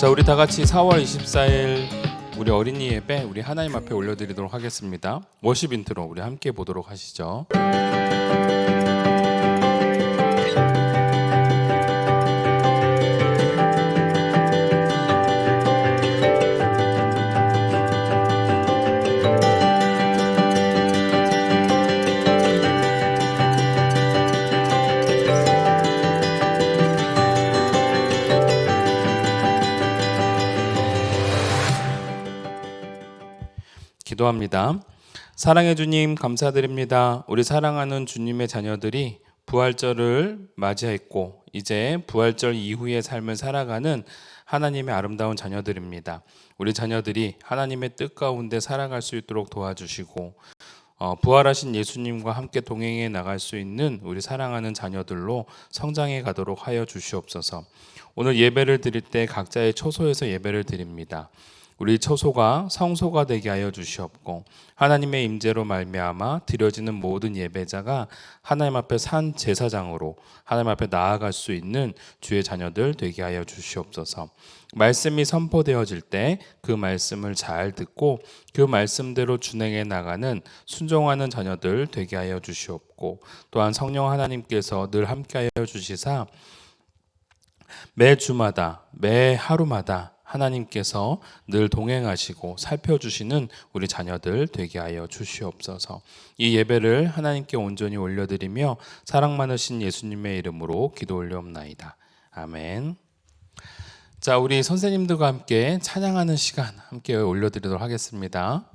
자, 우리 다 같이 4월 24일 우리 어린이 예배 우리 하나님 앞에 올려드리도록 하겠습니다. 워십 인트로 우리 함께 보도록 하시죠. 기도합니다. 사랑해 주님 감사드립니다. 우리 사랑하는 주님의 자녀들이 부활절을 맞이했고 이제 부활절 이후의 삶을 살아가는 하나님의 아름다운 자녀들입니다. 우리 자녀들이 하나님의 뜻 가운데 살아갈 수 있도록 도와주시고 부활하신 예수님과 함께 동행해 나갈 수 있는 우리 사랑하는 자녀들로 성장해 가도록 하여 주시옵소서. 오늘 예배를 드릴 때 각자의 처소에서 예배를 드립니다. 우리 처소가 성소가 되게 하여 주시옵고 하나님의 임재로 말미암아 드려지는 모든 예배자가 하나님 앞에 산 제사장으로 하나님 앞에 나아갈 수 있는 주의 자녀들 되게 하여 주시옵소서. 말씀이 선포되어질 때 그 말씀을 잘 듣고 그 말씀대로 준행해 나가는 순종하는 자녀들 되게 하여 주시옵고 또한 성령 하나님께서 늘 함께 하여 주시사 매 주마다 매 하루마다 하나님께서 늘 동행하시고 살펴주시는 우리 자녀들 되게 하여 주시옵소서. 이 예배를 하나님께 온전히 올려드리며 사랑 많으신 예수님의 이름으로 기도 올려옵나이다. 아멘. 자, 우리 선생님들과 함께 찬양하는 시간 함께 올려드리도록 하겠습니다.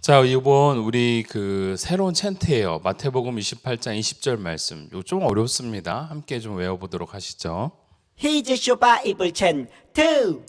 자, 이번 우리 새로운 챈트예요. 마태복음 28장 20절 말씀. 이거 좀 어렵습니다. 함께 좀 외워보도록 하시죠. 히즈쇼 바이블 챈트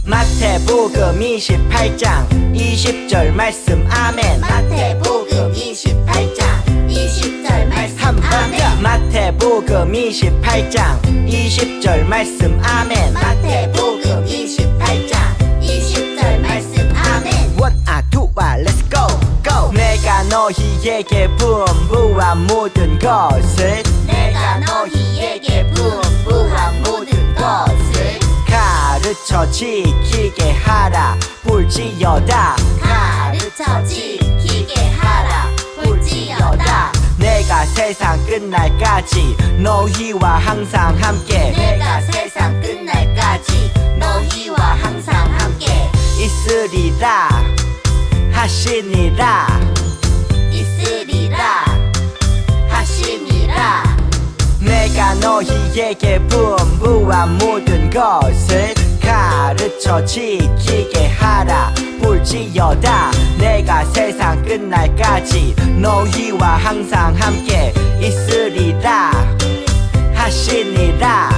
마태복음 28장 20절 말씀 아멘. 마태복음 28장 20절 말씀 한 번 더. 아멘. 마태복음 28장 20절 말씀 아멘. 마태복음 28장 20절 말씀 아멘. 원, 두, let's go, go. 내가 너희에게 분부한 모든 것을 내가 너희에게 분부한 모든 것을 가르쳐 지키게 하라 볼지어다. 가르쳐 지키게 하라 볼지어다. 내가 세상 끝날까지 너희와 항상 함께 내가 세상 끝날까지 너희와 항상 함께 있으리라 하시니라. 있으리라 하시니라. 내가 너희에게 분부한 모든 것을 가르쳐 지키게 하라 볼지어다. 내가 세상 끝날까지 너희와 항상 함께 있으리라 하시니라.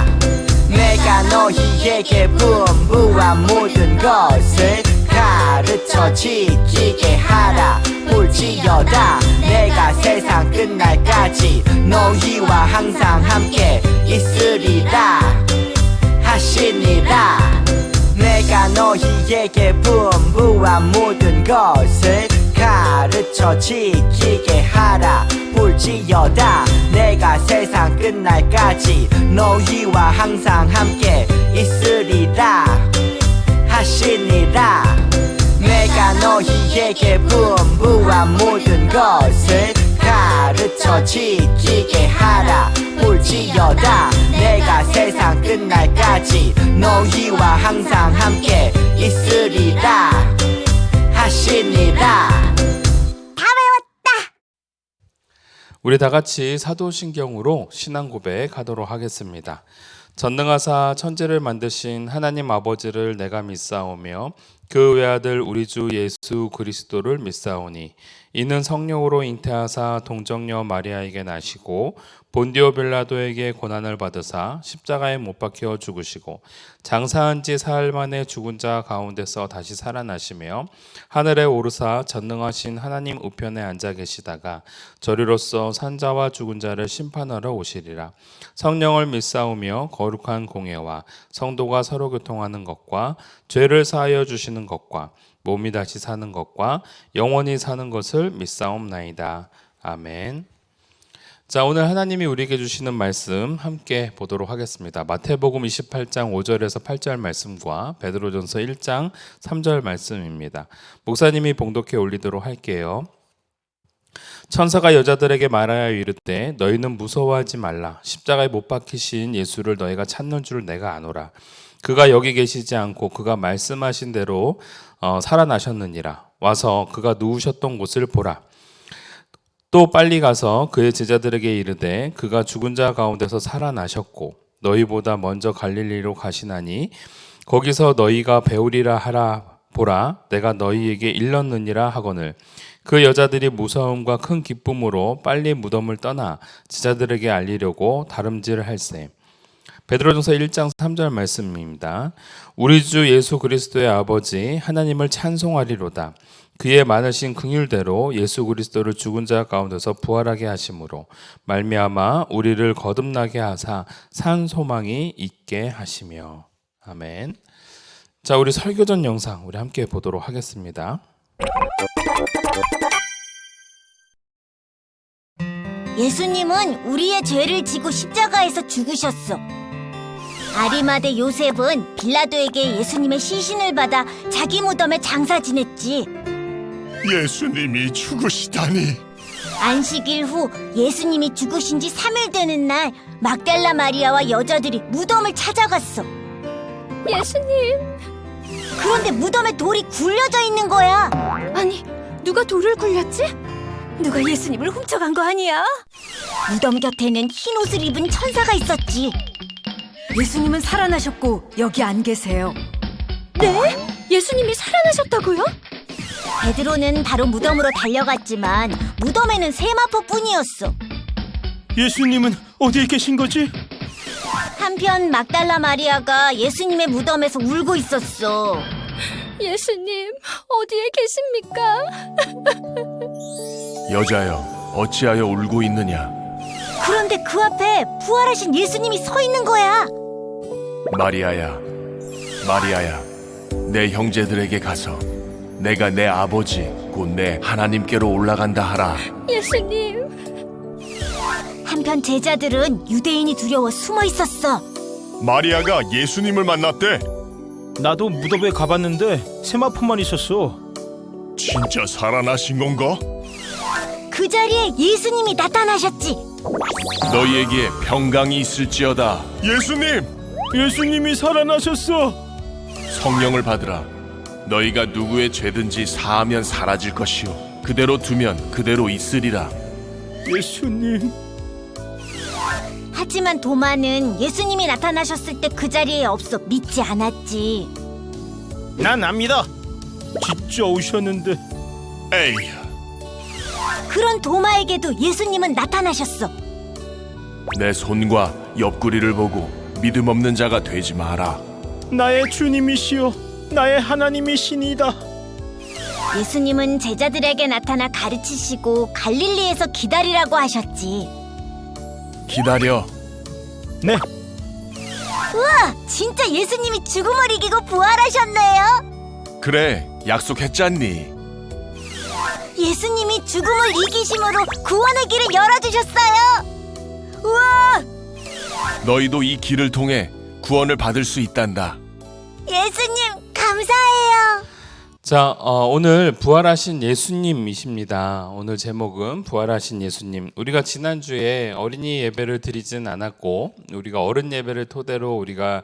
내가 너희에게 분부한 모든 것을 가르쳐 지키게 하라 볼지어다. 내가 세상 끝날까지 너희와 항상 함께 있으리라 하시니라. 내가 너희에게 분부한 모든 것을 가르쳐 지키게 하라 볼지어다. 내가 세상 끝날까지 너희와 항상 함께 있으리라 하시니라. 내가 너희에게 분부한 모든 것을 가르쳐 지키게 하라 볼지어다. 내가 세상 끝날까지 너희와 항상 함께 있으리라 하시니라. 우리 다 같이 사도신경으로 신앙 고백하도록 하겠습니다. 전능하사 천지를 만드신 하나님 아버지를 내가 믿사오며 그 외아들 우리 주 예수 그리스도를 믿사오니 이는 성령으로 잉태하사 동정녀 마리아에게 나시고 본디오 빌라도에게 고난을 받으사 십자가에 못 박혀 죽으시고 장사한 지 사흘 만에 죽은 자 가운데서 다시 살아나시며 하늘에 오르사 전능하신 하나님 우편에 앉아 계시다가 저리로서 산자와 죽은 자를 심판하러 오시리라. 성령을 믿사오며 거룩한 공예와 성도가 서로 교통하는 것과 죄를 사하여 주시는 것과 몸이 다시 사는 것과 영원히 사는 것을 믿사옵나이다. 아멘. 자, 오늘 하나님이 우리에게 주시는 말씀 함께 보도록 하겠습니다. 마태복음 28장 5절에서 8절 말씀과 베드로전서 1장 3절 말씀입니다. 목사님이 봉독해 올리도록 할게요. 천사가 여자들에게 말하여 이르되 너희는 무서워하지 말라. 십자가에 못 박히신 예수를 너희가 찾는 줄 내가 아노라. 그가 여기 계시지 않고 그가 말씀하신 대로 살아나셨느니라. 와서 그가 누우셨던 곳을 보라. 또 빨리 가서 그의 제자들에게 이르되 그가 죽은 자 가운데서 살아나셨고 너희보다 먼저 갈릴리로 가시나니 거기서 너희가 배우리라 하라. 보라, 내가 너희에게 일렀느니라 하거늘. 그 여자들이 무서움과 큰 기쁨으로 빨리 무덤을 떠나 제자들에게 알리려고 다름질할세. 베드로전서 1장 3절 말씀입니다. 우리 주 예수 그리스도의 아버지 하나님을 찬송하리로다. 그의 많으신 긍휼대로 예수 그리스도를 죽은 자 가운데서 부활하게 하심으로 말미암아 우리를 거듭나게 하사 산 소망이 있게 하시며. 아멘. 자, 우리 설교전 영상 우리 함께 보도록 하겠습니다. 예수님은 우리의 죄를 지고 십자가에서 죽으셨어. 아리마대 요셉은 빌라도에게 예수님의 시신을 받아 자기 무덤에 장사 지냈지. 예수님이 죽으시다니. 안식일 후 예수님이 죽으신 지 3일 되는 날 막달라 마리아와 여자들이 무덤을 찾아갔어. 예수님, 그런데 무덤에 돌이 굴려져 있는 거야. 아니 누가 돌을 굴렸지? 누가 예수님을 훔쳐간 거 아니야? 무덤 곁에는 흰 옷을 입은 천사가 있었지. 예수님은 살아나셨고 여기 안 계세요. 네? 예수님이 살아나셨다고요? 베드로는 바로 무덤으로 달려갔지만 무덤에는 세마포뿐이었어. 예수님은 어디에 계신 거지? 한편 막달라 마리아가 예수님의 무덤에서 울고 있었어. 예수님, 어디에 계십니까? 여자여, 어찌하여 울고 있느냐? 그런데 그 앞에 부활하신 예수님이 서 있는 거야. 마리아야, 마리아야, 내 형제들에게 가서 내가 내 아버지 곧 내 하나님께로 올라간다 하라. 예수님, 한편 제자들은 유대인이 두려워 숨어 있었어. 마리아가 예수님을 만났대. 나도 무덤에 가봤는데 세마포만 있었어. 진짜 살아나신 건가? 그 자리에 예수님이 나타나셨지. 너희에게 평강이 있을지어다. 예수님! 예수님이 살아나셨어. 성령을 받으라. 너희가 누구의 죄든지 사하면 사라질 것이요 그대로 두면 그대로 있으리라. 예수님. 하지만 도마는 예수님이 나타나셨을 때 그 자리에 없어 믿지 않았지. 난 압니다. 진짜 오셨는데. 에이, 그런 도마에게도 예수님은 나타나셨어. 내 손과 옆구리를 보고 믿음 없는 자가 되지 마라. 나의 주님이시여, 나의 하나님이시니이다. 예수님은 제자들에게 나타나 가르치시고 갈릴리에서 기다리라고 하셨지. 기다려. 네, 우와, 진짜 예수님이 죽음을 이기고 부활하셨네요. 그래, 약속했잖니. 예수님이 죽음을 이기심으로 구원의 길을 열어주셨어요. 우와, 너희도 이 길을 통해 구원을 받을 수 있단다. 예수님 감사해요. 자, 오늘 부활하신 예수님이십니다. 오늘 제목은 부활하신 예수님. 우리가 지난주에 어린이 예배를 드리진 않았고 우리가 어른 예배를 토대로 우리가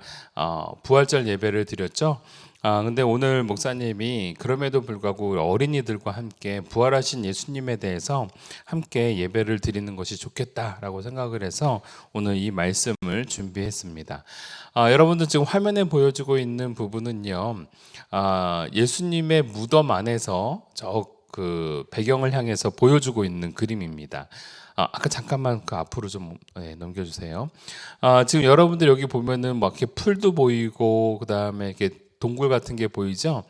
부활절 예배를 드렸죠. 근데 오늘 목사님이 그럼에도 불구하고 어린이들과 함께 부활하신 예수님에 대해서 함께 예배를 드리는 것이 좋겠다라고 생각을 해서 오늘 이 말씀을 준비했습니다. 여러분들 지금 화면에 보여주고 있는 부분은요, 예수님의 무덤 안에서 저 그 배경을 향해서 보여주고 있는 그림입니다. 아까 잠깐만 그 앞으로 좀 넘겨주세요. 지금 여러분들 여기 보면은 막 이렇게 풀도 보이고 그 다음에 이렇게 동굴 같은 게 보이죠?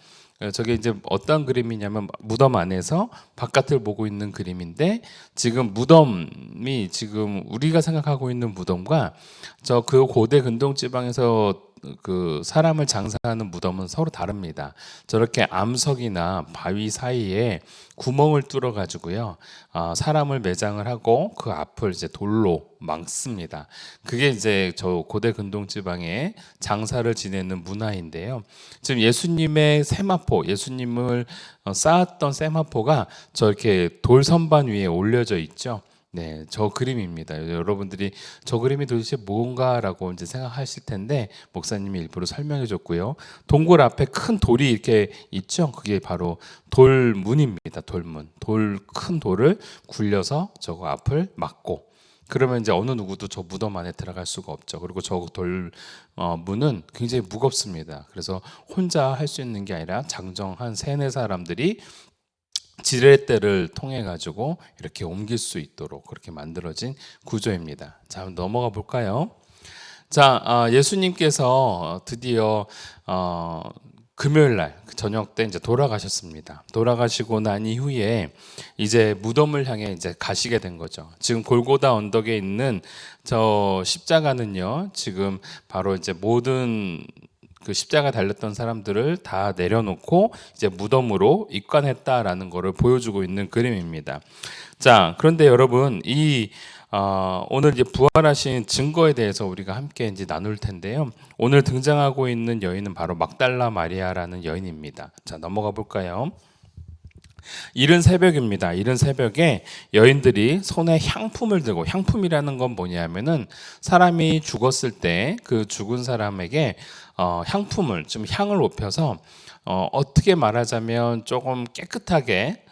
저게 이제 어떤 그림이냐면 무덤 안에서 바깥을 보고 있는 그림인데 지금 무덤이 지금 우리가 생각하고 있는 무덤과 저 그 고대 근동 지방에서 그 사람을 장사하는 무덤은 서로 다릅니다. 저렇게 암석이나 바위 사이에 구멍을 뚫어 가지고요, 사람을 매장을 하고 그 앞을 이제 돌로 막습니다. 그게 이제 저 고대 근동 지방의 장사를 지내는 문화인데요. 지금 예수님의 세마포, 예수님을 쌓았던 세마포가 저렇게 돌 선반 위에 올려져 있죠. 네, 저 그림입니다. 여러분들이 저 그림이 도대체 뭔가라고 이제 생각하실 텐데 목사님이 일부러 설명해 줬고요. 동굴 앞에 큰 돌이 이렇게 있죠. 그게 바로 돌문입니다. 돌문. 큰 돌을 굴려서 저거 앞을 막고 그러면 이제 어느 누구도 저 무덤 안에 들어갈 수가 없죠. 그리고 저 문은 굉장히 무겁습니다. 그래서 혼자 할 수 있는 게 아니라 장정 한 3-4사람들이 지렛대를 통해 가지고 이렇게 옮길 수 있도록 그렇게 만들어진 구조입니다. 자, 한번 넘어가 볼까요? 자, 예수님께서 드디어 금요일 날 저녁 때 이제 돌아가셨습니다. 돌아가시고 난 이후에 이제 무덤을 향해 이제 가시게 된 거죠. 지금 골고다 언덕에 있는 저 십자가는요, 지금 바로 이제 모든 그 십자가 달렸던 사람들을 다 내려놓고 이제 무덤으로 입관했다라는 것을 보여주고 있는 그림입니다. 자, 그런데 여러분 오늘 이제 부활하신 증거에 대해서 우리가 함께 이제 나눌 텐데요. 오늘 등장하고 있는 여인은 바로 막달라 마리아라는 여인입니다. 자, 넘어가 볼까요? 이른 새벽입니다. 이른 새벽에 여인들이 손에 향품을 들고, 향품이라는 건 뭐냐면은 사람이 죽었을 때 그 죽은 사람에게 향품을 좀 향을 높여서 어떻게 말하자면 조금 깨끗하게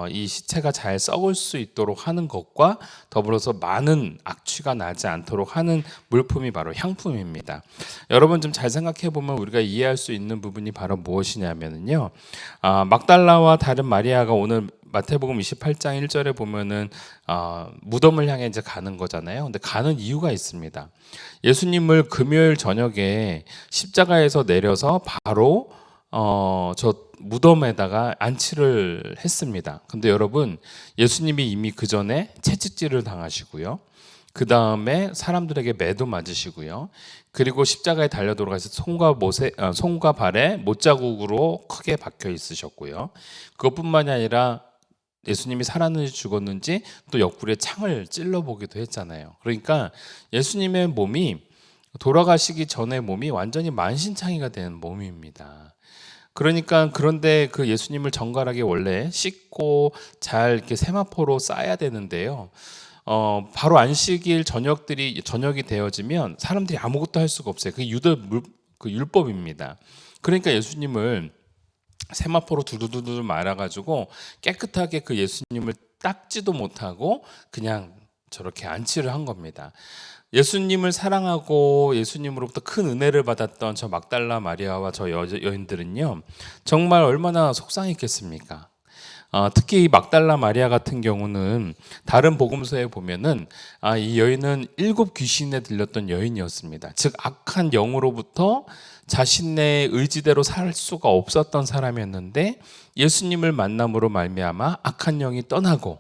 이 시체가 잘 썩을 수 있도록 하는 것과 더불어서 많은 악취가 나지 않도록 하는 물품이 바로 향품입니다. 여러분 좀 잘 생각해 보면 우리가 이해할 수 있는 부분이 바로 무엇이냐면요, 막달라와 다른 마리아가 오늘 마태복음 28장 1절에 보면은 무덤을 향해 이제 가는 거잖아요. 근데 가는 이유가 있습니다. 예수님을 금요일 저녁에 십자가에서 내려서 바로 저 무덤에다가 안치를 했습니다. 근데 여러분, 예수님이 이미 그 전에 채찍질을 당하시고요. 그 다음에 사람들에게 매도 맞으시고요. 그리고 십자가에 달려 돌아가서 손과 발에 못자국으로 크게 박혀 있으셨고요. 그것뿐만이 아니라 예수님이 살았는지 죽었는지 또 옆구리에 창을 찔러보기도 했잖아요. 그러니까 예수님의 몸이 돌아가시기 전에 몸이 완전히 만신창이가 된 몸입니다. 그러니까 그런데 그 예수님을 정갈하게 원래 씻고 잘 이렇게 세마포로 싸야 되는데요. 바로 안식일 저녁이 되어지면 사람들이 아무것도 할 수가 없어요. 그게 그 율법입니다. 그러니까 예수님을 세마포로 두두두두 말아가지고 깨끗하게 그 예수님을 닦지도 못하고 그냥 저렇게 안치를 한 겁니다. 예수님을 사랑하고 예수님으로부터 큰 은혜를 받았던 저 막달라 마리아와 저 여인들은요, 정말 얼마나 속상했겠습니까? 특히 이 막달라 마리아 같은 경우는 다른 복음서에 보면은 이 여인은 7 귀신에 들렸던 여인이었습니다. 즉 악한 영으로부터 자신의 의지대로 살 수가 없었던 사람이었는데 예수님을 만남으로 말미암아 악한 영이 떠나고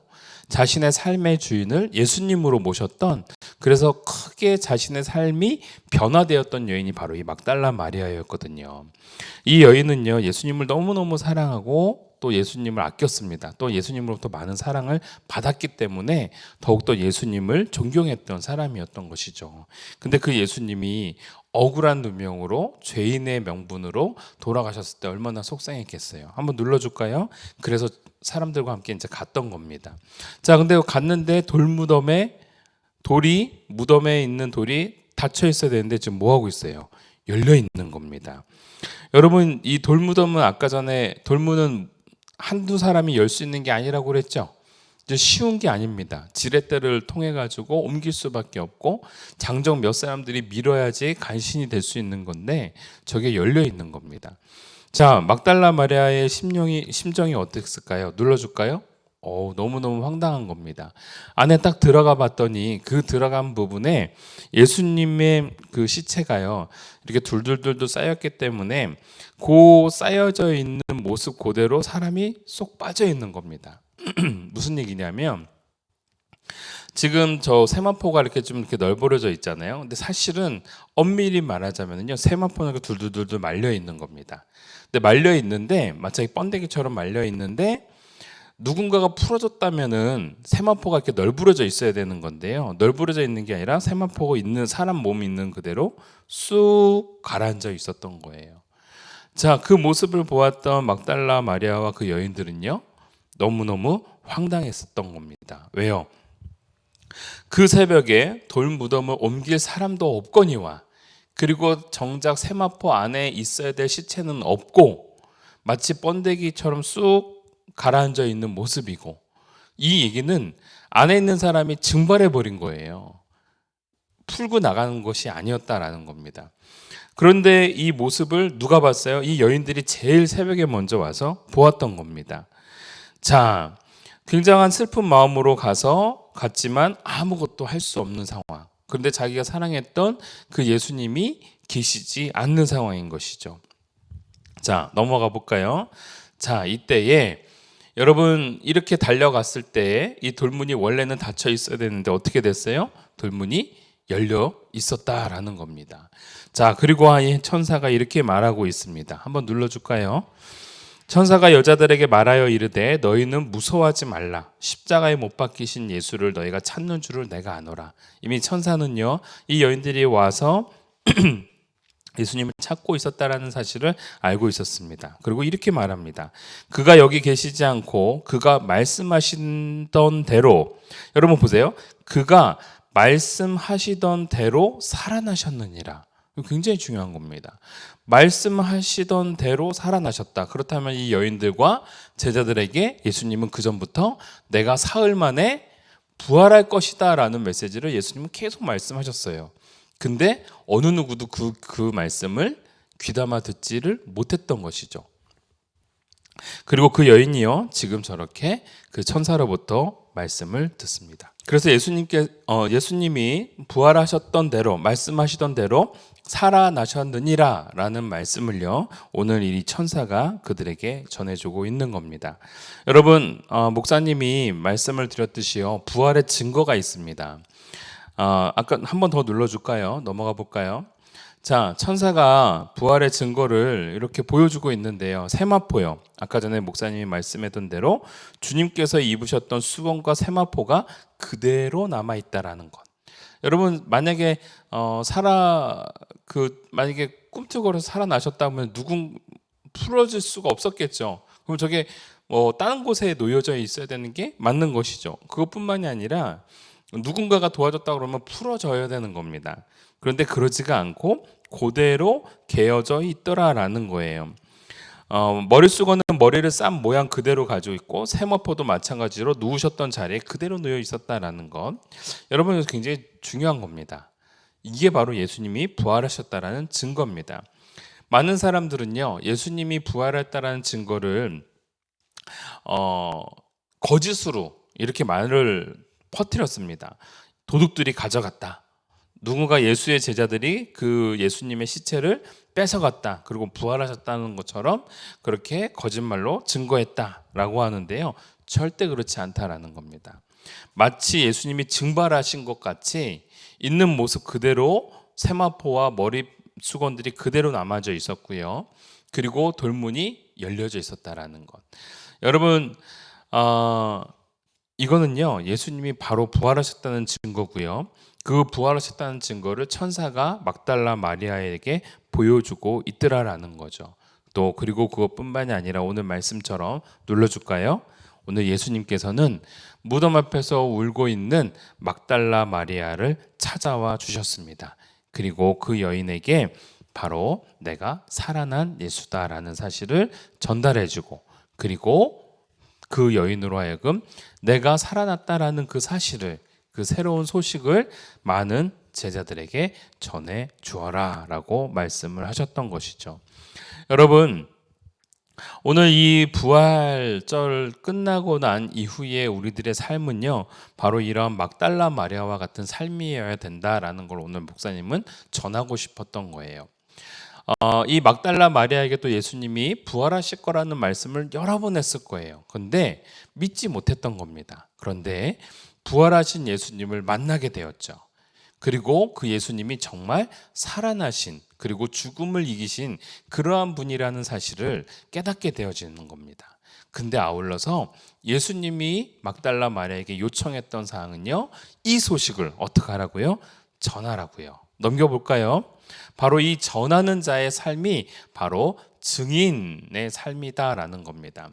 자신의 삶의 주인을 예수님으로 모셨던, 그래서 크게 자신의 삶이 변화되었던 여인이 바로 이 막달라 마리아였거든요. 이 여인은요, 예수님을 너무너무 사랑하고 또 예수님을 아꼈습니다. 또 예수님으로부터 많은 사랑을 받았기 때문에 더욱더 예수님을 존경했던 사람이었던 것이죠. 근데 그 예수님이 억울한 누명으로 죄인의 명분으로 돌아가셨을 때 얼마나 속상했겠어요. 한번 눌러줄까요? 그래서 사람들과 함께 이제 갔던 겁니다. 자, 근데 갔는데 무덤에 있는 돌이 닫혀 있어야 되는데 지금 뭐 하고 있어요? 열려 있는 겁니다. 여러분, 이 돌무덤은 아까 전에 돌문은 한두 사람이 열 수 있는 게 아니라고 그랬죠. 이제 쉬운 게 아닙니다. 지렛대를 통해 가지고 옮길 수밖에 없고 장정 몇 사람들이 밀어야지 간신히 될 수 있는 건데 저게 열려 있는 겁니다. 자, 막달라 마리아의 심정이 어땠을까요? 눌러줄까요? 너무너무 황당한 겁니다. 안에 딱 들어가 봤더니 그 들어간 부분에 예수님의 그 시체가요, 이렇게 둘둘둘둘 쌓였기 때문에 그 쌓여져 있는 모습 그대로 사람이 쏙 빠져 있는 겁니다. 무슨 얘기냐면, 지금 저 세마포가 이렇게 좀 이렇게 널브러져 있잖아요. 근데 사실은 엄밀히 말하자면요, 세마포는 이렇게 둘둘둘둘 말려 있는 겁니다. 근데 말려 있는데 마치 번데기처럼 말려 있는데 누군가가 풀어줬다면은 세마포가 이렇게 널브러져 있어야 되는 건데요. 널브러져 있는 게 아니라 세마포가 있는 사람 몸이 있는 그대로 쑥 가라앉아 있었던 거예요. 자, 그 모습을 보았던 막달라 마리아와 그 여인들은요, 너무너무 황당했었던 겁니다. 왜요? 그 새벽에 돌무덤을 옮길 사람도 없거니와, 그리고 정작 세마포 안에 있어야 될 시체는 없고 마치 번데기처럼 쑥 가라앉아 있는 모습이고, 이 얘기는 안에 있는 사람이 증발해 버린 거예요. 풀고 나가는 것이 아니었다라는 겁니다. 그런데 이 모습을 누가 봤어요? 이 여인들이 제일 새벽에 먼저 와서 보았던 겁니다. 자, 굉장한 슬픈 마음으로 갔지만 아무것도 할 수 없는 상황. 그런데 자기가 사랑했던 그 예수님이 계시지 않는 상황인 것이죠. 자, 넘어가 볼까요? 자, 이때에 여러분, 이렇게 달려갔을 때 이 돌문이 원래는 닫혀 있어야 되는데 어떻게 됐어요? 돌문이 열려 있었다라는 겁니다. 자, 그리고 천사가 이렇게 말하고 있습니다. 한번 눌러줄까요? 천사가 여자들에게 말하여 이르되 너희는 무서워하지 말라. 십자가에 못 박히신 예수를 너희가 찾는 줄을 내가 아노라. 이미 천사는요, 이 여인들이 와서 예수님을 찾고 있었다라는 사실을 알고 있었습니다. 그리고 이렇게 말합니다. 그가 여기 계시지 않고 그가 말씀하시던 대로, 여러분 보세요. 그가 말씀하시던 대로 살아나셨느니라. 굉장히 중요한 겁니다. 말씀하시던 대로 살아나셨다. 그렇다면 이 여인들과 제자들에게 예수님은 그 전부터 내가 사흘 만에 부활할 것이다 라는 메시지를 예수님은 계속 말씀하셨어요. 근데 어느 누구도 그 말씀을 귀담아 듣지를 못했던 것이죠. 그리고 그 여인이요 지금 저렇게 그 천사로부터 말씀을 듣습니다. 그래서 예수님이 부활하셨던 대로 말씀하시던 대로 살아나셨느니라 라는 말씀을요 오늘 이 천사가 그들에게 전해주고 있는 겁니다. 여러분 목사님이 말씀을 드렸듯이요 부활의 증거가 있습니다. 아까 한 번 더 눌러줄까요? 넘어가 볼까요? 자, 천사가 부활의 증거를 이렇게 보여주고 있는데요. 세마포요. 아까 전에 목사님이 말씀했던 대로 주님께서 입으셨던 수건과 세마포가 그대로 남아 있다라는 것. 여러분 만약에 만약에 꿈틀거려서 살아나셨다면 풀어질 수가 없었겠죠. 그럼 저게 다른 곳에 놓여져 있어야 되는 게 맞는 것이죠. 그것뿐만이 아니라 누군가가 도와줬다 그러면 풀어져야 되는 겁니다. 그런데 그러지가 않고 그대로 개어져 있더라라는 거예요. 머릿수건은 머리를 싼 모양 그대로 가지고 있고 세마포도 마찬가지로 누우셨던 자리에 그대로 놓여 있었다라는 것. 여러분 굉장히 중요한 겁니다. 이게 바로 예수님이 부활하셨다라는 증거입니다. 많은 사람들은요 예수님이 부활했다라는 증거를 거짓으로 이렇게 말을 퍼뜨렸습니다. 도둑들이 가져갔다. 누군가 예수의 제자들이 그 예수님의 시체를 뺏어갔다. 그리고 부활하셨다는 것처럼 그렇게 거짓말로 증거했다라고 하는데요. 절대 그렇지 않다라는 겁니다. 마치 예수님이 증발하신 것 같이 있는 모습 그대로 세마포와 머리 수건들이 그대로 남아져 있었고요. 그리고 돌문이 열려져 있었다라는 것. 여러분 이거는요 예수님이 바로 부활하셨다는 증거고요. 그 부활하셨다는 증거를 천사가 막달라 마리아에게 보여주고 있더라라는 거죠. 또 그리고 그것뿐만이 아니라 오늘 말씀처럼 눌러줄까요? 오늘 예수님께서는 무덤 앞에서 울고 있는 막달라 마리아를 찾아와 주셨습니다. 그리고 그 여인에게 바로 내가 살아난 예수다라는 사실을 전달해주고 그리고 그 여인으로 하여금 내가 살아났다라는 그 사실을 그 새로운 소식을 많은 제자들에게 전해 주어라 라고 말씀을 하셨던 것이죠. 여러분 오늘 이 부활절 끝나고 난 이후에 우리들의 삶은요 바로 이런 막달라 마리아와 같은 삶이어야 된다라는 걸 오늘 목사님은 전하고 싶었던 거예요. 이 막달라 마리아에게 또 예수님이 부활하실 거라는 말씀을 여러 번 했을 거예요. 그런데 믿지 못했던 겁니다. 그런데 부활하신 예수님을 만나게 되었죠. 그리고 그 예수님이 정말 살아나신 그리고 죽음을 이기신 그러한 분이라는 사실을 깨닫게 되어지는 겁니다. 근데 아울러서 예수님이 막달라 마리아에게 요청했던 사항은요 이 소식을 어떻게 하라고요? 전하라고요. 넘겨볼까요? 바로 이 전하는 자의 삶이 바로 증인의 삶이다라는 겁니다.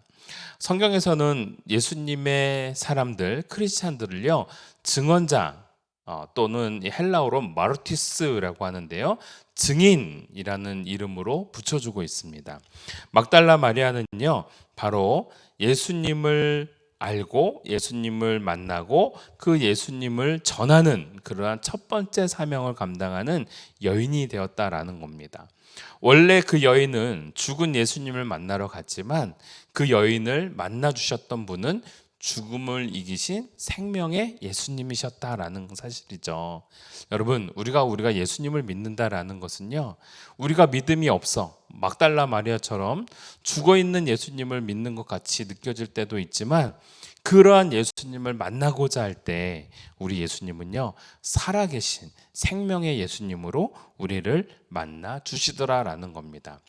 성경에서는 예수님의 사람들, 크리스찬들을요 증언자 또는 헬라어로 마르티스라고 하는데요 증인이라는 이름으로 붙여주고 있습니다. 막달라 마리아는요 바로 예수님을 알고 예수님을 만나고 그 예수님을 전하는 그러한 첫 번째 사명을 감당하는 여인이 되었다라는 겁니다. 원래 그 여인은 죽은 예수님을 만나러 갔지만 그 여인을 만나 주셨던 분은 죽음을 이기신 생명의 예수님이셨다라는 사실이죠. 여러분 우리가 예수님을 믿는다라는 것은요 우리가 믿음이 없어 막달라 마리아처럼 죽어있는 예수님을 믿는 것 같이 느껴질 때도 있지만 그러한 예수님을 만나고자 할 때 우리 예수님은요 살아계신 생명의 예수님으로 우리를 만나 주시더라라는 겁니다.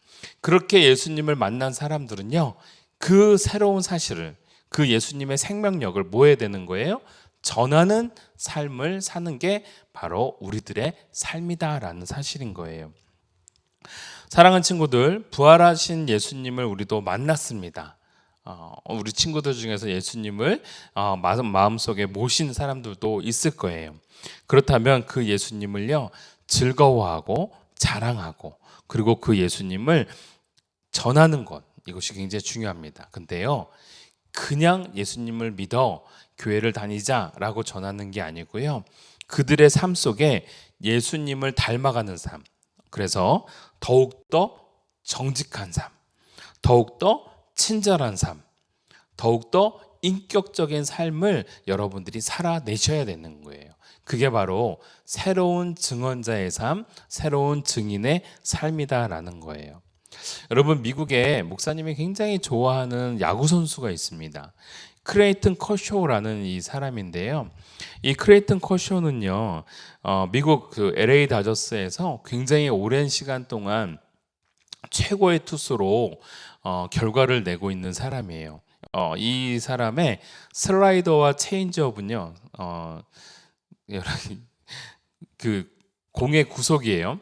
그렇게 예수님을 만난 사람들은요 그 새로운 사실을 그 예수님의 생명력을 뭐 해야 되는 거예요? 전하는 삶을 사는 게 바로 우리들의 삶이다라는 사실인 거예요. 사랑하는 친구들, 부활하신 예수님을 우리도 만났습니다. 우리 친구들 중에서 예수님을 마음속에 모신 사람들도 있을 거예요. 그렇다면 그 예수님을요 즐거워하고 자랑하고 그리고 그 예수님을 전하는 것 이것이 굉장히 중요합니다. 근데요 그냥 예수님을 믿어 교회를 다니자라고 전하는 게 아니고요 그들의 삶 속에 예수님을 닮아가는 삶, 그래서 더욱더 정직한 삶, 더욱더 친절한 삶, 더욱더 인격적인 삶을 여러분들이 살아내셔야 되는 거예요. 그게 바로 새로운 증언자의 삶, 새로운 증인의 삶이다라는 거예요. 여러분, 미국에 목사님이 굉장히 좋아하는 야구 선수가 있습니다. 크레이튼 커쇼라는 이 사람인데요. 이 크레이튼 커쇼는요, 미국 그 LA 다저스에서 굉장히 오랜 시간 동안 최고의 투수로 결과를 내고 있는 사람이에요. 이 사람의 슬라이더와 체인지업은요, 그 공의 구속이에요.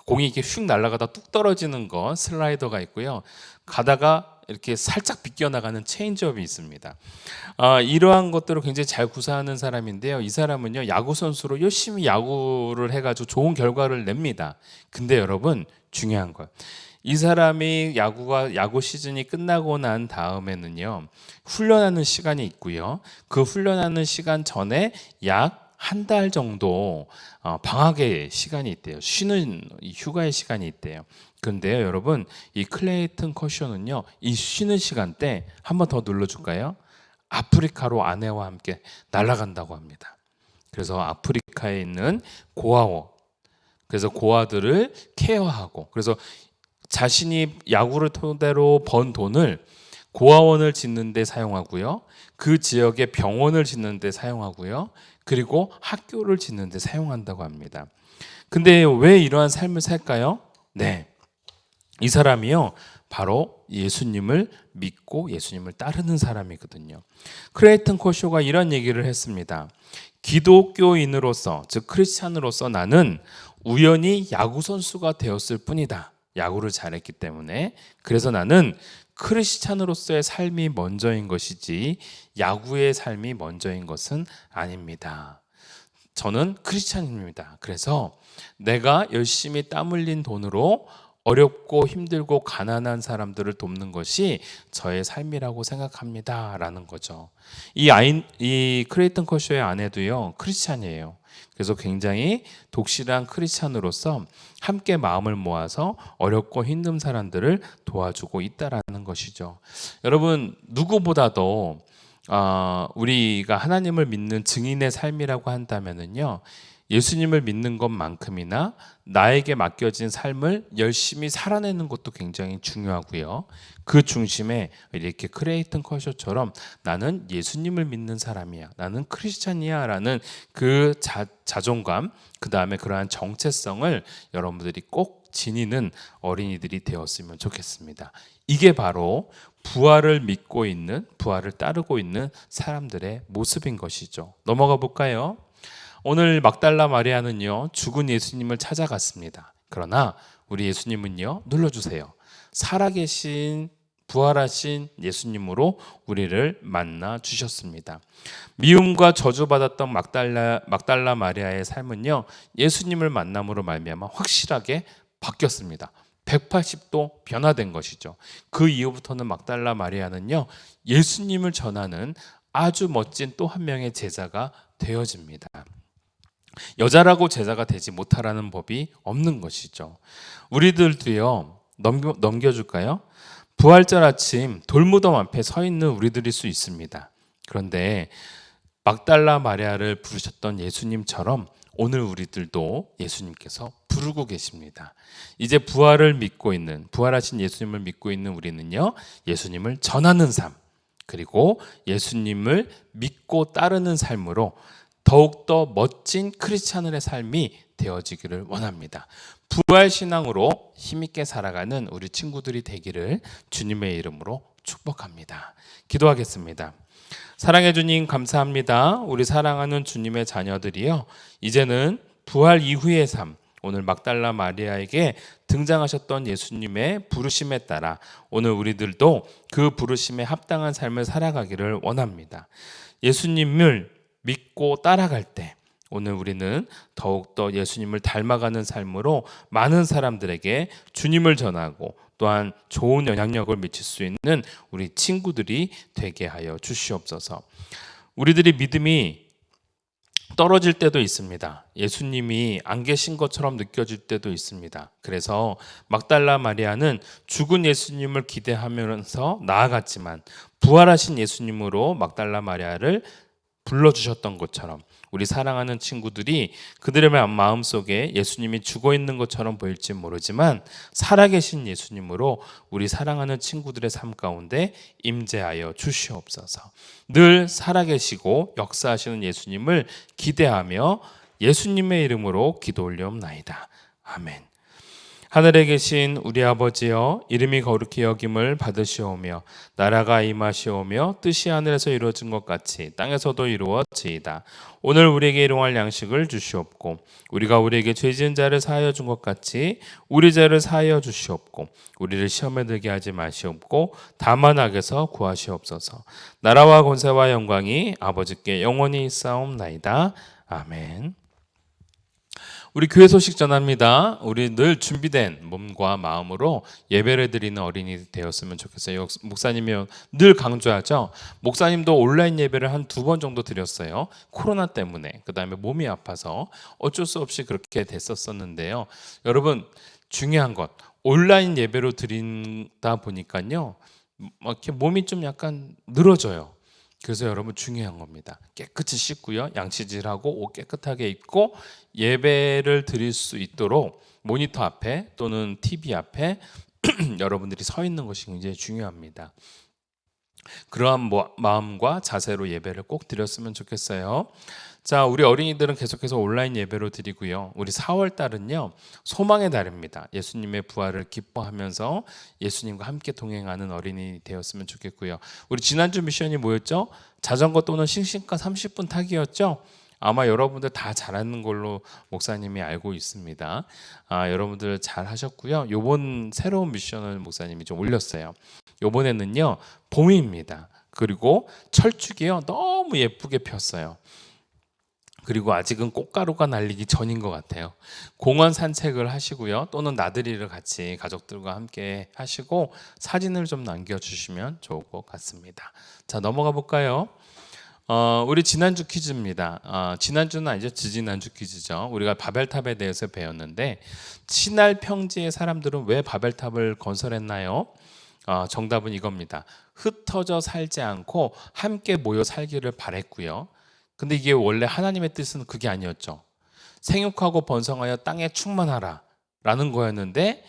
공이 이렇게 휙 날아가다 뚝 떨어지는 거 슬라이더가 있고요. 가다가 이렇게 살짝 비껴나가는 체인지업이 있습니다. 이러한 것들을 굉장히 잘 구사하는 사람인데요. 이 사람은요, 야구 선수로 열심히 야구를 해가지고 좋은 결과를 냅니다. 근데 여러분, 중요한 거, 이 사람이 야구 시즌이 끝나고 난 다음에는요, 훈련하는 시간이 있고요. 그 훈련하는 시간 전에 약 한 달 정도 방학의 시간이 있대요. 쉬는 휴가의 시간이 있대요. 그런데요, 여러분, 이 클레이튼 커쇼는요, 이 쉬는 시간 때 한 번 더 눌러줄까요? 아프리카로 아내와 함께 날아간다고 합니다. 그래서 아프리카에 있는 고아원, 그래서 고아들을 케어하고, 그래서 자신이 야구를 토대로 번 돈을 고아원을 짓는 데 사용하고요. 그 지역에 병원을 짓는 데 사용하고요. 그리고 학교를 짓는 데 사용한다고 합니다. 근데 왜 이러한 삶을 살까요? 네, 이 사람이요, 바로 예수님을 믿고 예수님을 따르는 사람이거든요. 크레이튼 코쇼가 이런 얘기를 했습니다. 기독교인으로서, 즉 크리스찬으로서 나는 우연히 야구 선수가 되었을 뿐이다. 야구를 잘했기 때문에. 그래서 나는 크리스찬으로서의 삶이 먼저인 것이지 야구의 삶이 먼저인 것은 아닙니다. 저는 크리스찬입니다. 그래서 내가 열심히 땀 흘린 돈으로 어렵고 힘들고 가난한 사람들을 돕는 것이 저의 삶이라고 생각합니다. 라는 거죠. 이 크레이튼 커쇼의 아내도요, 크리스찬이에요. 그래서 굉장히 독실한 크리스찬으로서 함께 마음을 모아서 어렵고 힘든 사람들을 도와주고 있다라는 것이죠. 여러분, 누구보다도 우리가 하나님을 믿는 증인의 삶이라고 한다면은요, 예수님을 믿는 것만큼이나 나에게 맡겨진 삶을 열심히 살아내는 것도 굉장히 중요하고요. 그 중심에 이렇게 크레이튼 커쇼처럼 나는 예수님을 믿는 사람이야, 나는 크리스찬이야 라는 그 자존감, 그 다음에 그러한 정체성을 여러분들이 꼭 지니는 어린이들이 되었으면 좋겠습니다. 이게 바로 부활을 믿고 있는, 부활을 따르고 있는 사람들의 모습인 것이죠. 넘어가 볼까요? 오늘 막달라 마리아는요, 죽은 예수님을 찾아갔습니다. 그러나 우리 예수님은요, 눌러주세요, 살아계신 부활하신 예수님으로 우리를 만나 주셨습니다. 미움과 저주받았던 막달라 마리아의 삶은요, 예수님을 만남으로 말미암아 확실하게 바뀌었습니다. 180도 변화된 것이죠. 그 이후부터는 막달라 마리아는요, 예수님을 전하는 아주 멋진 또 한 명의 제자가 되어집니다. 여자라고 제자가 되지 못하라는 법이 없는 것이죠. 우리들도요, 넘겨줄까요? 부활절 아침 돌무덤 앞에 서 있는 우리들일 수 있습니다. 그런데 막달라 마리아를 부르셨던 예수님처럼 오늘 우리들도 예수님께서 부르고 계십니다. 이제 부활을 믿고 있는, 부활하신 예수님을 믿고 있는 우리는요, 예수님을 전하는 삶, 그리고 예수님을 믿고 따르는 삶으로 더욱더 멋진 크리스찬의 삶이 되어지기를 원합니다. 부활신앙으로 힘있게 살아가는 우리 친구들이 되기를 주님의 이름으로 축복합니다. 기도하겠습니다. 사랑해 주님, 감사합니다. 우리 사랑하는 주님의 자녀들이요, 이제는 부활 이후의 삶, 오늘 막달라 마리아에게 등장하셨던 예수님의 부르심에 따라 오늘 우리들도 그 부르심에 합당한 삶을 살아가기를 원합니다. 예수님을 믿고 따라갈 때 오늘 우리는 더욱더 예수님을 닮아가는 삶으로 많은 사람들에게 주님을 전하고 또한 좋은 영향력을 미칠 수 있는 우리 친구들이 되게 하여 주시옵소서. 우리들이 믿음이 떨어질 때도 있습니다. 예수님이 안 계신 것처럼 느껴질 때도 있습니다. 그래서 막달라 마리아는 죽은 예수님을 기대하면서 나아갔지만 부활하신 예수님으로 막달라 마리아를 불러주셨던 것처럼 우리 사랑하는 친구들이 그들의 마음속에 예수님이 죽어 있는 것처럼 보일지 모르지만 살아계신 예수님으로 우리 사랑하는 친구들의 삶 가운데 임재하여 주시옵소서. 늘 살아계시고 역사하시는 예수님을 기대하며 예수님의 이름으로 기도 올리옵나이다. 아멘. 하늘에 계신 우리 아버지여, 이름이 거룩히 여김을 받으시오며 나라가 임하시오며 뜻이 하늘에서 이루어진 것 같이 땅에서도 이루어지이다. 오늘 우리에게 일용할 양식을 주시옵고 우리가 우리에게 죄 지은 자를 사하여 준 것 같이 우리 죄를 사하여 주시옵고 우리를 시험에 들게 하지 마시옵고 다만 악에서 구하시옵소서. 나라와 권세와 영광이 아버지께 영원히 있사옵나이다. 아멘. 우리 교회 소식 전합니다. 우리 늘 준비된 몸과 마음으로 예배를 드리는 어린이 되었으면 좋겠어요. 목사님이 늘 강조하죠. 목사님도 온라인 예배를 한 2번 정도 드렸어요. 코로나 때문에. 그다음에 몸이 아파서 어쩔 수 없이 그렇게 됐었는데요. 여러분, 중요한 것, 온라인 예배로 드린다 보니까요, 이렇게 몸이 좀 약간 늘어져요. 그래서 여러분 중요한 겁니다. 깨끗이 씻고요, 양치질하고 옷 깨끗하게 입고 예배를 드릴 수 있도록 모니터 앞에 또는 TV 앞에 여러분들이 서 있는 것이 굉장히 중요합니다. 그러한 마음과 자세로 예배를 꼭 드렸으면 좋겠어요. 자, 우리 어린이들은 계속해서 온라인 예배로 드리고요. 우리 4월 달은요, 소망의 달입니다. 예수님의 부활을 기뻐하면서 예수님과 함께 동행하는 어린이 되었으면 좋겠고요. 우리 지난주 미션이 뭐였죠? 자전거 또는 싱싱카 30분 타기였죠? 아마 여러분들 다 잘하는 걸로 목사님이 알고 있습니다. 여러분들 잘 하셨고요. 요번 새로운 미션을 목사님이 좀 올렸어요. 요번에는요, 봄입니다. 그리고 철쭉이요, 너무 예쁘게 폈어요. 그리고 아직은 꽃가루가 날리기 전인 것 같아요. 공원 산책을 하시고요, 또는 나들이를 같이 가족들과 함께 하시고 사진을 좀 남겨주시면 좋을 것 같습니다. 자, 넘어가 볼까요? 우리 지난주 퀴즈입니다. 지난주는 아니죠, 지지난주 퀴즈죠. 우리가 바벨탑에 대해서 배웠는데 신할 평지의 사람들은 왜 바벨탑을 건설했나요? 정답은 이겁니다. 흩어져 살지 않고 함께 모여 살기를 바랬고요. 근데 이게 원래 하나님의 뜻은 그게 아니었죠. 생육하고 번성하여 땅에 충만하라 라는 거였는데,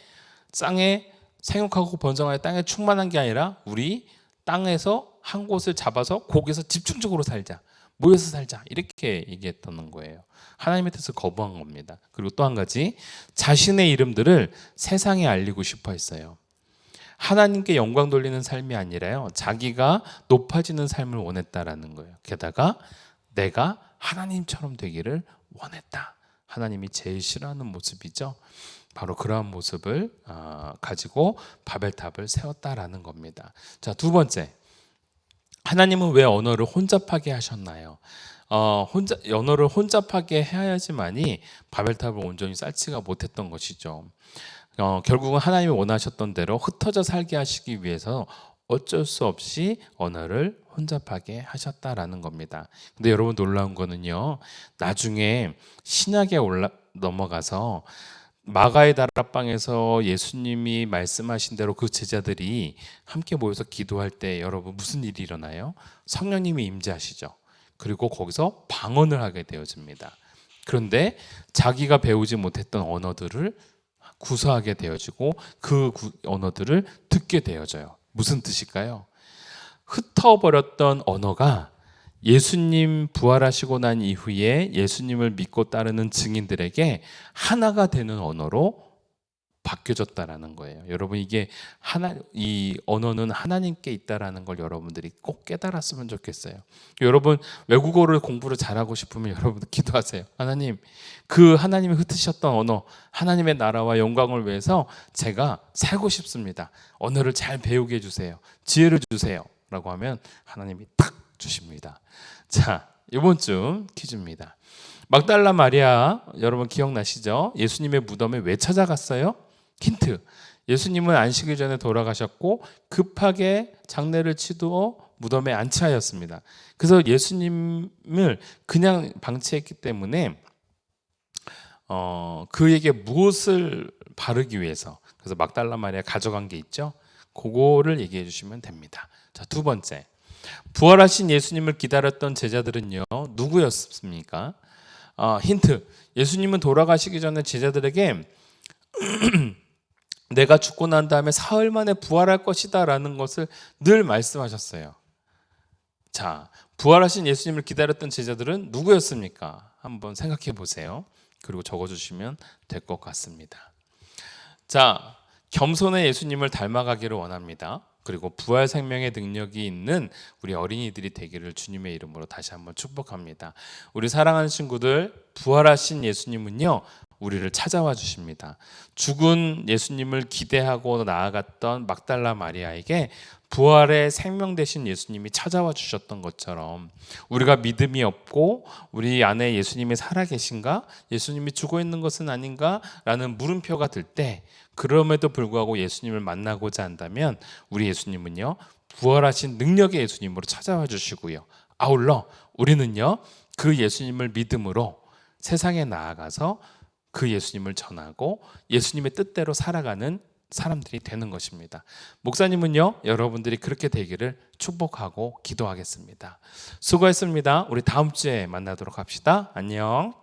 땅에 생육하고 번성하여 땅에 충만한 게 아니라 우리 땅에서 한 곳을 잡아서 거기서 집중적으로 살자, 모여서 살자, 이렇게 얘기했던 거예요. 하나님의 뜻을 거부한 겁니다. 그리고 또 한 가지, 자신의 이름들을 세상에 알리고 싶어 했어요. 하나님께 영광 돌리는 삶이 아니라요, 자기가 높아지는 삶을 원했다라는 거예요. 게다가 내가 하나님처럼 되기를 원했다. 하나님이 제일 싫어하는 모습이죠. 바로 그러한 모습을 가지고 바벨탑을 세웠다라는 겁니다. 자, 두 번째, 하나님은 왜 언어를 혼잡하게 하셨나요? 언어를 혼잡하게 해야지만이 바벨탑을 온전히 쌓지가 못했던 것이죠. 결국은 하나님이 원하셨던 대로 흩어져 살게 하시기 위해서 어쩔 수 없이 언어를 혼잡하게 하셨다라는 겁니다. 근데 여러분, 놀라운 거는요, 나중에 신약에 넘어가서 마가의 다락방에서 예수님이 말씀하신 대로 그 제자들이 함께 모여서 기도할 때 여러분 무슨 일이 일어나요? 성령님이 임재하시죠. 그리고 거기서 방언을 하게 되어집니다. 그런데 자기가 배우지 못했던 언어들을 구사하게 되어지고 그 언어들을 듣게 되어져요. 무슨 뜻일까요? 흩어버렸던 언어가 예수님 부활하시고 난 이후에 예수님을 믿고 따르는 증인들에게 하나가 되는 언어로 바뀌어졌다라는 거예요. 여러분, 이게 이 언어는 하나님께 있다라는 걸 여러분들이 꼭 깨달았으면 좋겠어요. 여러분, 외국어를 공부를 잘하고 싶으면 여러분 기도하세요. 하나님, 그 하나님이 흩으셨던 언어, 하나님의 나라와 영광을 위해서 제가 살고 싶습니다. 언어를 잘 배우게 해주세요. 지혜를 주세요. 라고 하면 하나님이 딱 주십니다. 자, 이번 주 퀴즈입니다. 막달라 마리아, 여러분 기억나시죠? 예수님의 무덤에 왜 찾아갔어요? 힌트. 예수님은 안식일 전에 돌아가셨고 급하게 장례를 치두어 무덤에 안치하였습니다. 그래서 예수님을 그냥 방치했기 때문에 그에게 무엇을 바르기 위해서, 그래서 막달라 마리아 가져간 게 있죠. 그거를 얘기해 주시면 됩니다. 자, 두 번째, 부활하신 예수님을 기다렸던 제자들은요, 누구였습니까? 힌트, 예수님은 돌아가시기 전에 제자들에게 내가 죽고 난 다음에 사흘 만에 부활할 것이다 라는 것을 늘 말씀하셨어요. 자, 부활하신 예수님을 기다렸던 제자들은 누구였습니까? 한번 생각해 보세요. 그리고 적어주시면 될 것 같습니다. 자, 겸손의 예수님을 닮아가기를 원합니다. 그리고 부활 생명의 능력이 있는 우리 어린이들이 되기를 주님의 이름으로 다시 한번 축복합니다. 우리 사랑하는 친구들, 부활하신 예수님은요, 우리를 찾아와 주십니다. 죽은 예수님을 기대하고 나아갔던 막달라 마리아에게 부활의 생명 되신 예수님이 찾아와 주셨던 것처럼, 우리가 믿음이 없고 우리 안에 예수님이 살아계신가? 예수님이 죽어 있는 것은 아닌가? 라는 물음표가 들 때, 그럼에도 불구하고 예수님을 만나고자 한다면 우리 예수님은요, 부활하신 능력의 예수님으로 찾아와 주시고요, 아울러 우리는요, 그 예수님을 믿음으로 세상에 나아가서 그 예수님을 전하고 예수님의 뜻대로 살아가는 사람들이 되는 것입니다. 목사님은요, 여러분들이 그렇게 되기를 축복하고 기도하겠습니다. 수고했습니다. 우리 다음 주에 만나도록 합시다. 안녕.